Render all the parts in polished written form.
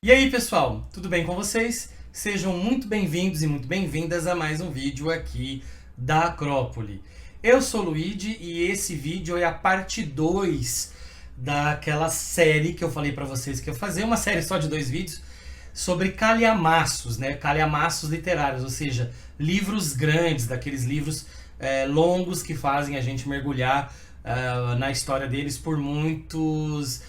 E aí pessoal, tudo bem com vocês? Sejam muito bem-vindos e muito bem-vindas a mais um vídeo aqui da Acrópole. Eu sou o Luigi e esse vídeo é a parte 2 daquela série que eu falei pra vocês que eu ia fazer, uma série só de 2 vídeos sobre calhamaços, né? Calhamaços literários, ou seja, livros grandes, daqueles livros longos que fazem a gente mergulhar na história deles por muitos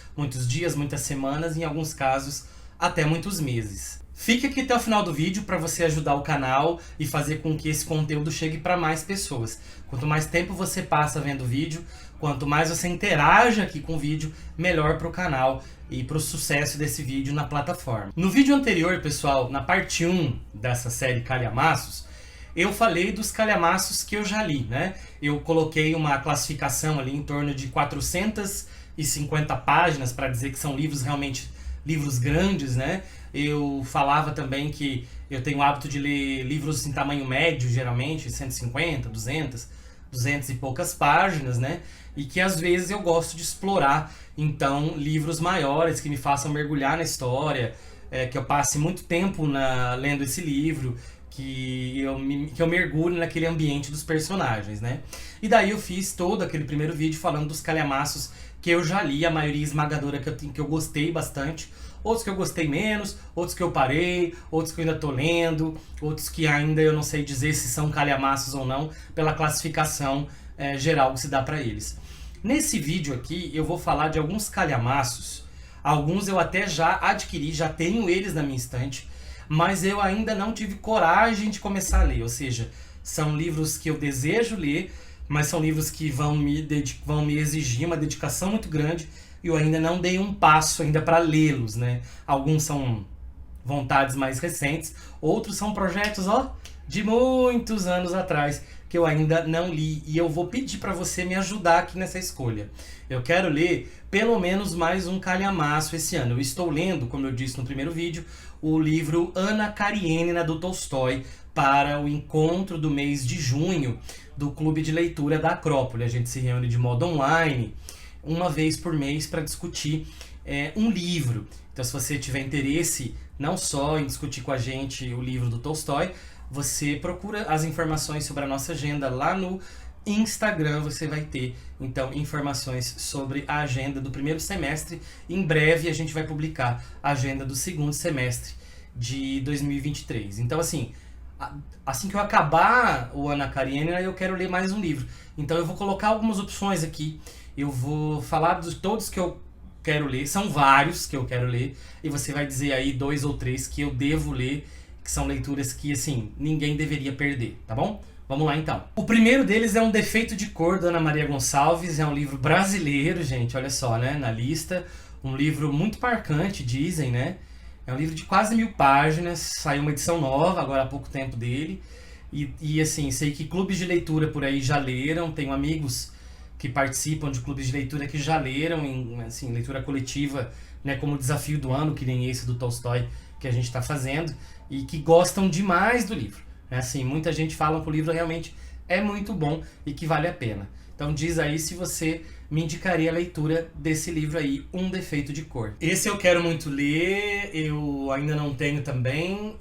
dias, muitas semanas, em alguns casos até muitos meses. Fique aqui até o final do vídeo para você ajudar o canal e fazer com que esse conteúdo chegue para mais pessoas. Quanto mais tempo você passa vendo o vídeo, quanto mais você interage aqui com o vídeo, melhor para o canal e para o sucesso desse vídeo na plataforma. No vídeo anterior, pessoal, na parte 1 dessa série Calhamaços, eu falei dos calhamaços que eu já li, né? Eu coloquei uma classificação ali em torno de 450 páginas para dizer que são livros realmente livros grandes, né? Eu falava também que eu tenho o hábito de ler livros em tamanho médio, geralmente, 150, 200 e poucas páginas, né? E que às vezes eu gosto de explorar, então, livros maiores que me façam mergulhar na história, que eu passe muito tempo lendo esse livro, que eu mergulho naquele ambiente dos personagens, né? E daí eu fiz todo aquele primeiro vídeo falando dos calhamaços que eu já li, a maioria esmagadora que eu gostei bastante, outros que eu gostei menos, outros que eu parei, outros que eu ainda tô lendo, outros que ainda eu não sei dizer se são calhamaços ou não, pela classificação geral que se dá para eles. Nesse vídeo aqui eu vou falar de alguns calhamaços, alguns eu até já adquiri, já tenho eles na minha estante, mas eu ainda não tive coragem de começar a ler, ou seja, são livros que eu desejo ler, mas são livros que vão me exigir uma dedicação muito grande e eu ainda não dei um passo ainda para lê-los, né? Alguns são vontades mais recentes, outros são projetos, de muitos anos atrás que eu ainda não li e eu vou pedir para você me ajudar aqui nessa escolha. Eu quero ler pelo menos mais um calhamaço esse ano. Eu estou lendo, como eu disse no primeiro vídeo, o livro Anna Karenina do Tolstói para o encontro do mês de junho do Clube de Leitura da Acrópole. A gente se reúne de modo online, uma vez por mês, para discutir um livro. Então, se você tiver interesse não só em discutir com a gente o livro do Tolstói, você procura as informações sobre a nossa agenda lá no Instagram, você vai ter, então, informações sobre a agenda do primeiro semestre. Em breve a gente vai publicar a agenda do segundo semestre de 2023. Então, assim que eu acabar o Anna Karenina, eu quero ler mais um livro. Então eu vou colocar algumas opções aqui. Eu vou falar de todos que eu quero ler. São vários que eu quero ler. E você vai dizer aí 2 ou 3 que eu devo ler, que são leituras que, assim, ninguém deveria perder, tá bom? Vamos lá, então. O primeiro deles é Um Defeito de Cor, da Ana Maria Gonçalves. É um livro brasileiro, gente, olha só, né? Na lista. Um livro muito marcante, dizem, né? É um livro de quase 1000 páginas, saiu uma edição nova agora há pouco tempo dele. E assim, sei que clubes de leitura por aí já leram, tenho amigos que participam de clubes de leitura que já leram, em assim, leitura coletiva, né, como desafio do ano, que nem esse do Tolstói que a gente está fazendo, e que gostam demais do livro. Assim, muita gente fala que o livro realmente é muito bom e que vale a pena. Então diz aí se você me indicaria a leitura desse livro aí, Um Defeito de Cor. Esse eu quero muito ler, eu ainda não tenho também,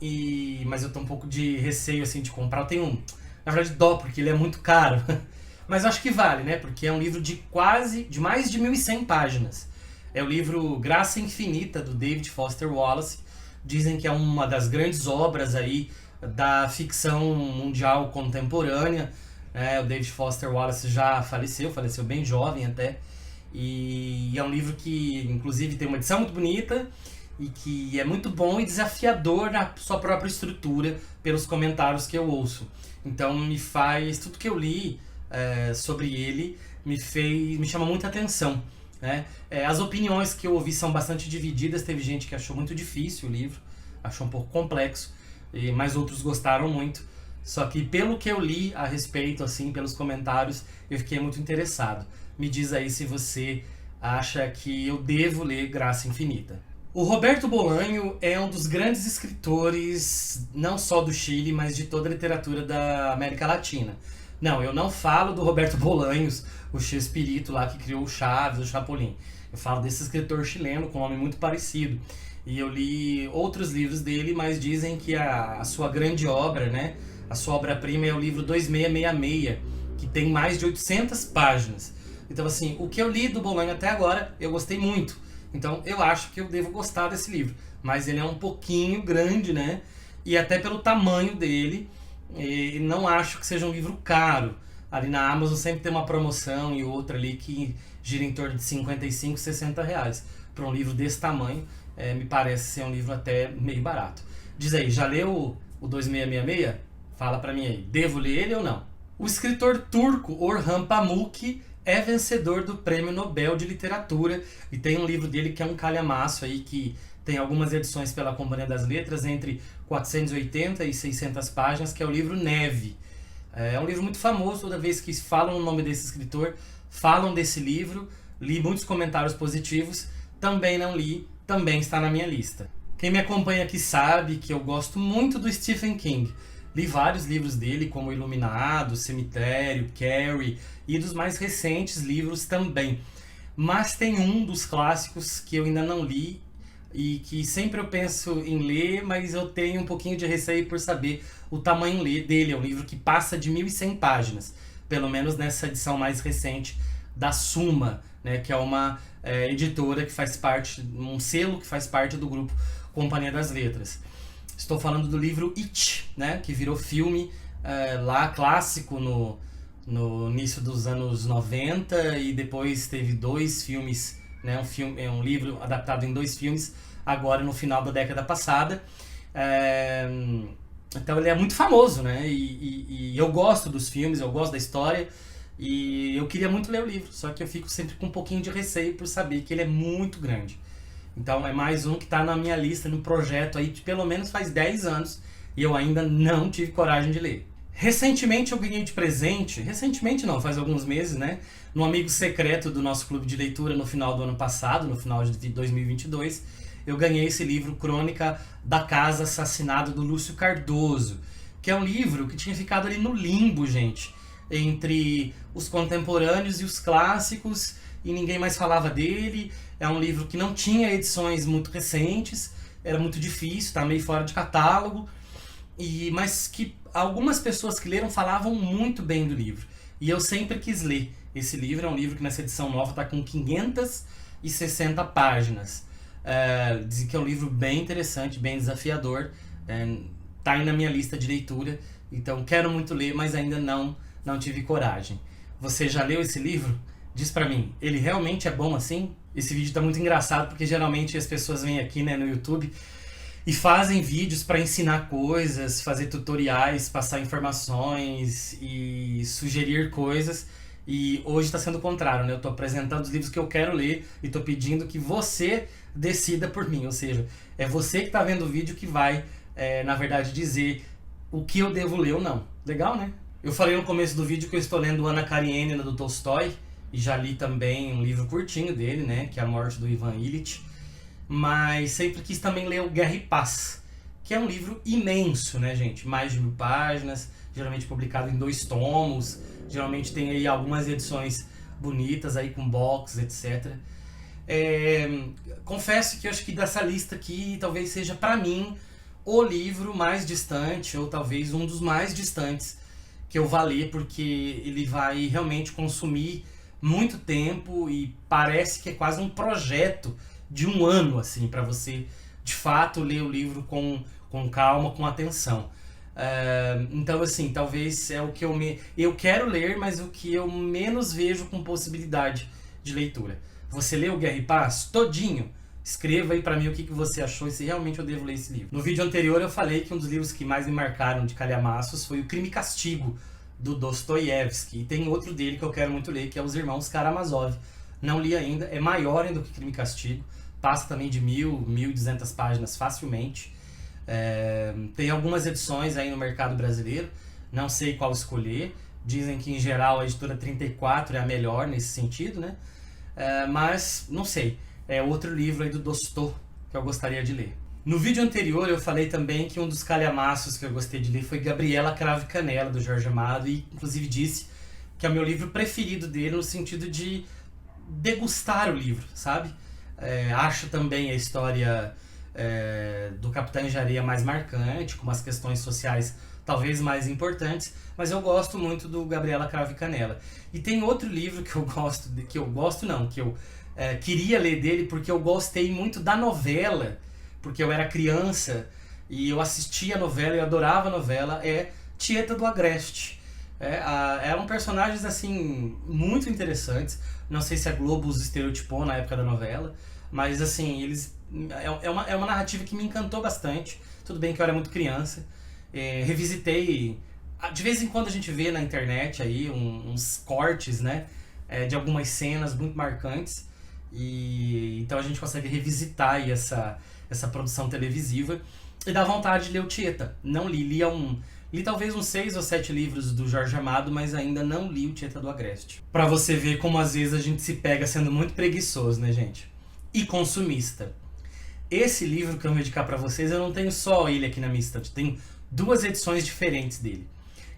mas eu tô um pouco de receio assim de comprar. Eu tenho, na verdade, dó, porque ele é muito caro. Mas acho que vale, né? Porque é um livro de mais de 1100 páginas. É o livro Graça Infinita, do David Foster Wallace. Dizem que é uma das grandes obras aí da ficção mundial contemporânea. O David Foster Wallace já faleceu bem jovem até, e é um livro que inclusive tem uma edição muito bonita e que é muito bom e desafiador na sua própria estrutura pelos comentários que eu ouço. Então tudo que eu li sobre ele me chama muita atenção, né? As opiniões que eu ouvi são bastante divididas, teve gente que achou muito difícil o livro, achou um pouco complexo, mas outros gostaram muito. Só que pelo que eu li a respeito, assim, pelos comentários, eu fiquei muito interessado. Me diz aí se você acha que eu devo ler Graça Infinita. O Roberto Bolanho é um dos grandes escritores, não só do Chile, mas de toda a literatura da América Latina. Não, eu não falo do Roberto Bolanhos, o Chespirito lá que criou o Chaves, o Chapolin. Eu falo desse escritor chileno com um nome muito parecido. e eu li outros livros dele, mas dizem que a sua grande obra, né, a sua obra-prima é o livro 2666, que tem mais de 800 páginas. Então, assim, o que eu li do Bolanho até agora, eu gostei muito. Então, eu acho que eu devo gostar desse livro. Mas ele é um pouquinho grande, né? E até pelo tamanho dele, não acho que seja um livro caro. Ali na Amazon sempre tem uma promoção e outra ali que gira em torno de 55, 60 reais. Para um livro desse tamanho, me parece ser um livro até meio barato. Diz aí, já leu o 2666? Fala pra mim aí, devo ler ele ou não? O escritor turco Orhan Pamuk é vencedor do Prêmio Nobel de Literatura e tem um livro dele que é um calhamaço aí, que tem algumas edições pela Companhia das Letras, entre 480 e 600 páginas, que é o livro Neve. É um livro muito famoso, toda vez que falam o nome desse escritor, falam desse livro, li muitos comentários positivos, também não li, também está na minha lista. Quem me acompanha aqui sabe que eu gosto muito do Stephen King. Li vários livros dele, como Iluminado, Cemitério, Carrie, e dos mais recentes livros também. Mas tem um dos clássicos que eu ainda não li e que sempre eu penso em ler, mas eu tenho um pouquinho de receio por saber o tamanho dele. É um livro que passa de 1.100 páginas, pelo menos nessa edição mais recente da Suma, né, que é uma editora que faz parte, um selo que faz parte do grupo Companhia das Letras. Estou falando do livro It, né, que virou filme lá, clássico no início dos anos 90, e depois teve 2 filmes, né, um livro adaptado em 2 filmes, agora no final da década passada. Então ele é muito famoso, né, e eu gosto dos filmes, eu gosto da história, e eu queria muito ler o livro, só que eu fico sempre com um pouquinho de receio por saber que ele é muito grande. Então é mais um que está na minha lista, no projeto aí, de pelo menos faz 10 anos, e eu ainda não tive coragem de ler. Recentemente eu ganhei de presente, recentemente não, faz alguns meses, né, no amigo secreto do nosso clube de leitura no final do ano passado, no final de 2022, eu ganhei esse livro, Crônica da Casa Assassinada, do Lúcio Cardoso, que é um livro que tinha ficado ali no limbo, gente, entre os contemporâneos e os clássicos, e ninguém mais falava dele. É um livro que não tinha edições muito recentes, era muito difícil, tá meio fora de catálogo, mas que algumas pessoas que leram falavam muito bem do livro. E eu sempre quis ler esse livro. É um livro que nessa edição nova está com 560 páginas. Dizem que é um livro bem interessante, bem desafiador. Tá aí na minha lista de leitura, então quero muito ler, mas ainda não tive coragem. Você já leu esse livro? Diz pra mim, ele realmente é bom assim? Esse vídeo tá muito engraçado porque geralmente as pessoas vêm aqui, né, no YouTube e fazem vídeos para ensinar coisas, fazer tutoriais, passar informações e sugerir coisas. E hoje está sendo o contrário, né? Eu tô apresentando os livros que eu quero ler e tô pedindo que você decida por mim. Ou seja, é você que tá vendo o vídeo que vai, na verdade, dizer o que eu devo ler ou não. Legal, né? Eu falei no começo do vídeo que eu estou lendo Ana Karenina, do Tolstói, e já li também um livro curtinho dele, né, que é A Morte do Ivan Ilitch, mas sempre quis também ler o Guerra e Paz, que é um livro imenso, né, gente, mais de 1000 páginas, geralmente publicado em 2 tomos, geralmente tem aí algumas edições bonitas aí com box, etc. Confesso que eu acho que dessa lista aqui talvez seja para mim o livro mais distante, ou talvez um dos mais distantes que eu vá ler, porque ele vai realmente consumir muito tempo e parece que é quase um projeto de um ano, assim, para você de fato ler o livro com calma, com atenção. Então, assim, talvez é o que eu quero ler, mas o que eu menos vejo com possibilidade de leitura. Você leu Guerra e Paz todinho? Escreva aí pra mim o que você achou e se realmente eu devo ler esse livro. No vídeo anterior eu falei que um dos livros que mais me marcaram de calhamaços foi o Crime e Castigo, do Dostoiévski. E tem outro dele que eu quero muito ler, que é Os Irmãos Karamazov. Não li ainda, é maior ainda do que Crime e Castigo. Passa também de 1.200 páginas facilmente. Tem algumas edições aí no mercado brasileiro, não sei qual escolher. Dizem que em geral a editora 34 é a melhor nesse sentido, né? Mas não sei. É outro livro aí do Dostô que eu gostaria de ler. No vídeo anterior eu falei também que um dos calhamaços que eu gostei de ler foi Gabriela Cravo e Canela, do Jorge Amado, e inclusive disse que é o meu livro preferido dele no sentido de degustar o livro, sabe? Acho também a história do Capitã de Areia mais marcante, com umas questões sociais talvez mais importantes, mas eu gosto muito do Gabriela Cravo e Canela. E tem outro livro que eu gosto, que eu queria ler dele porque eu gostei muito da novela, porque eu era criança e eu assistia a novela e adorava a novela, é Tieta do Agreste. Eram personagens assim muito interessantes. Não sei se a Globo os estereotipou na época da novela, mas assim, é uma narrativa que me encantou bastante. Tudo bem que eu era muito criança. Revisitei. De vez em quando a gente vê na internet aí uns cortes, né? De algumas cenas muito marcantes. E então a gente consegue revisitar aí essa produção televisiva. E dá vontade de ler o Tieta. Não li, li talvez uns 6 ou 7 livros do Jorge Amado, mas ainda não li o Tieta do Agreste. Pra você ver como às vezes a gente se pega sendo muito preguiçoso, né, gente? E consumista. Esse livro que eu vou indicar pra vocês, eu não tenho só ele aqui na minha estante, tenho 2 edições diferentes dele,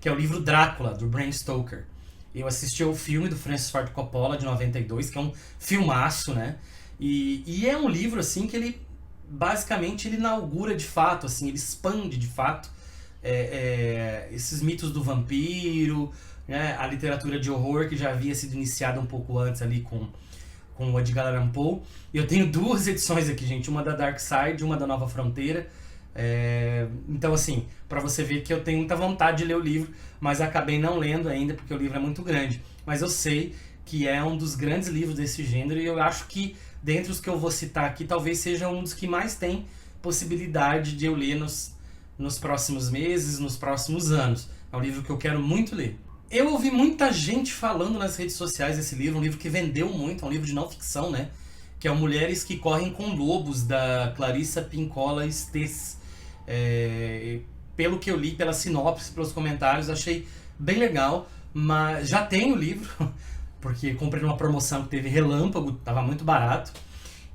que é o livro Drácula, do Bram Stoker. Eu assisti ao filme do Francis Ford Coppola, de 92, que é um filmaço, né? E é um livro, assim, que ele, basicamente, ele inaugura de fato, assim, ele expande de fato esses mitos do vampiro, né? A literatura de horror, que já havia sido iniciada um pouco antes ali com o Edgar Allan Poe. E eu tenho 2 edições aqui, gente, uma da Dark Side, uma da Nova Fronteira. Então, assim, pra você ver que eu tenho muita vontade de ler o livro, mas acabei não lendo ainda porque o livro é muito grande. Mas eu sei que é um dos grandes livros desse gênero e eu acho que, dentre os que eu vou citar aqui, talvez seja um dos que mais tem possibilidade de eu ler nos próximos meses, nos próximos anos. É um livro que eu quero muito ler. Eu ouvi muita gente falando nas redes sociais desse livro, um livro que vendeu muito, é um livro de não ficção, né? Que é o Mulheres que Correm com Lobos, da Clarissa Pinkola Estes. Pelo que eu li, pela sinopse, pelos comentários, achei bem legal, mas já tenho o livro, porque comprei numa promoção que teve relâmpago, tava muito barato,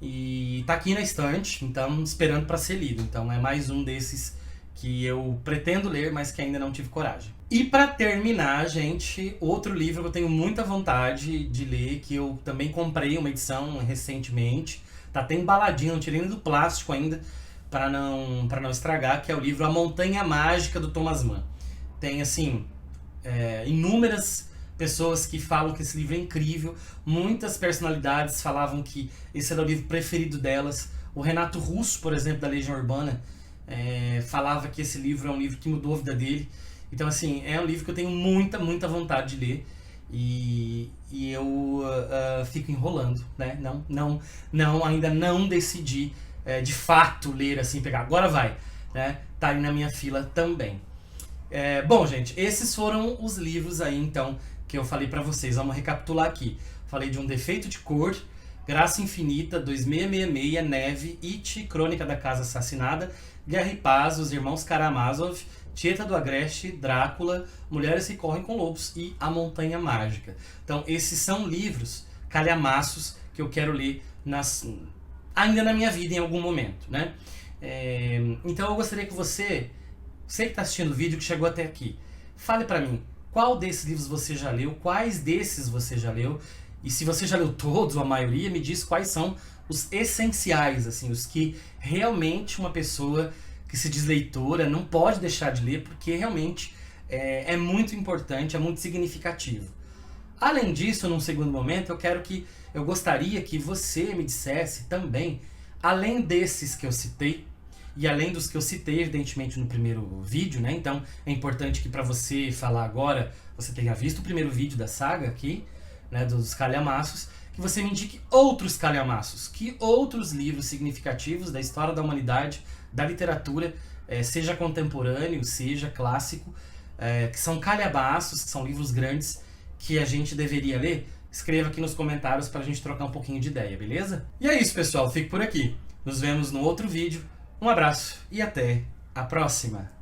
e tá aqui na estante, então esperando para ser lido. Então é mais um desses que eu pretendo ler, mas que ainda não tive coragem. E para terminar, gente, outro livro que eu tenho muita vontade de ler, que eu também comprei uma edição recentemente, tá até embaladinho, não tirei nem do plástico ainda, para não estragar, que é o livro A Montanha Mágica, do Thomas Mann. Tem, assim, inúmeras pessoas que falam que esse livro é incrível, muitas personalidades falavam que esse era o livro preferido delas. O Renato Russo, por exemplo, da Legião Urbana, falava que esse livro é um livro que mudou a vida dele. Então, assim, é um livro que eu tenho muita, muita vontade de ler. E eu fico enrolando, né? Ainda não decidi de fato ler, assim, pegar. Agora vai, né? Tá aí na minha fila também. Bom, gente, esses foram os livros aí, então, que eu falei pra vocês. Vamos recapitular aqui. Falei de Um Defeito de Cor, Graça Infinita, 2666, Neve, It, Crônica da Casa Assassinada, Guerra e Paz, Os Irmãos Karamazov, Tieta do Agreste, Drácula, Mulheres que Correm com Lobos e A Montanha Mágica. Então, esses são livros calhamaços que eu quero ler ainda na minha vida em algum momento, né? Então eu gostaria que você que está assistindo o vídeo, que chegou até aqui, fale pra mim qual desses livros você já leu, quais desses você já leu, e se você já leu todos ou a maioria, me diz quais são os essenciais, assim, os que realmente uma pessoa que se diz leitora não pode deixar de ler, porque realmente é muito importante, é muito significativo. Além disso, num segundo momento, eu gostaria que você me dissesse também, além desses que eu citei, e além dos que eu citei, evidentemente, no primeiro vídeo, né? Então, é importante que para você falar agora, você tenha visto o primeiro vídeo da saga aqui, né, dos calhamaços, que você me indique outros calhamaços, que outros livros significativos da história da humanidade, da literatura, seja contemporâneo, seja clássico, que são calhamaços, que são livros grandes, que a gente deveria ler. Escreva aqui nos comentários pra gente trocar um pouquinho de ideia, beleza? E é isso, pessoal. Fico por aqui. Nos vemos no outro vídeo. Um abraço e até a próxima!